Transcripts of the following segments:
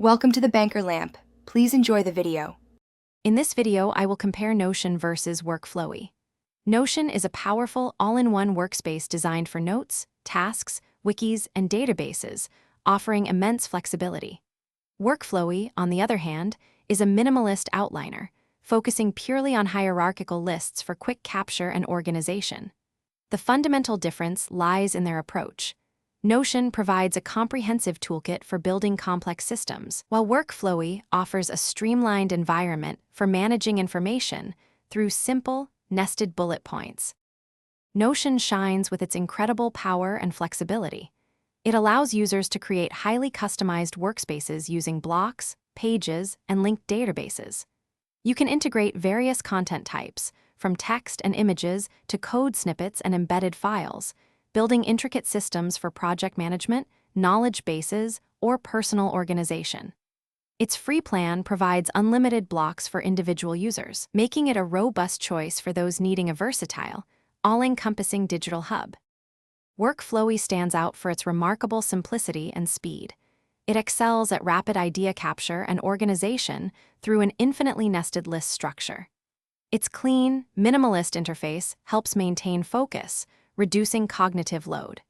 Welcome to the Banker Lamp. Please enjoy the video. In this video, I will compare Notion versus Workflowy. Notion is a powerful, all-in-one workspace designed for notes, tasks, wikis, and databases, offering immense flexibility. Workflowy, on the other hand, is a minimalist outliner, focusing purely on hierarchical lists for quick capture and organization. The fundamental difference lies in their approach. Notion provides a comprehensive toolkit for building complex systems, while Workflowy offers a streamlined environment for managing information through simple, nested bullet points. Notion shines with its incredible power and flexibility. It allows users to create highly customized workspaces using blocks, pages, and linked databases. You can integrate various content types, from text and images to code snippets and embedded files, building intricate systems for project management, knowledge bases, or personal organization. Its free plan provides unlimited blocks for individual users, making it a robust choice for those needing a versatile, all-encompassing digital hub. Workflowy stands out for its remarkable simplicity and speed. It excels at rapid idea capture and organization through an infinitely nested list structure. Its clean, minimalist interface helps maintain focus, reducing cognitive load.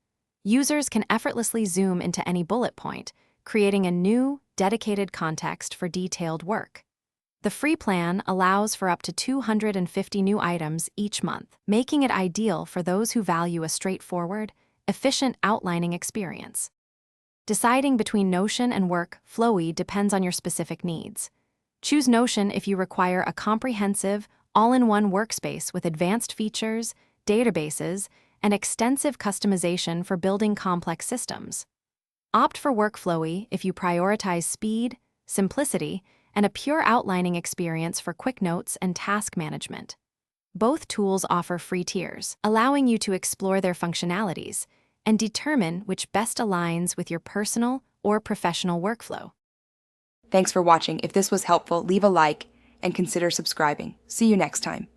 Users can effortlessly zoom into any bullet point, creating a new, dedicated context for detailed work. The free plan allows for up to 250 new items each month, making it ideal for those who value a straightforward, efficient outlining experience. Deciding between Notion and Workflowy depends on your specific needs. Choose Notion if you require a comprehensive, all-in-one workspace with advanced features, databases, and extensive customization for building complex systems. Opt for Workflowy if you prioritize speed, simplicity, and a pure outlining experience for quick notes and task management. Both tools offer free tiers, allowing you to explore their functionalities and determine which best aligns with your personal or professional workflow. Thanks for watching. If this was helpful, leave a like and consider subscribing. See you next time.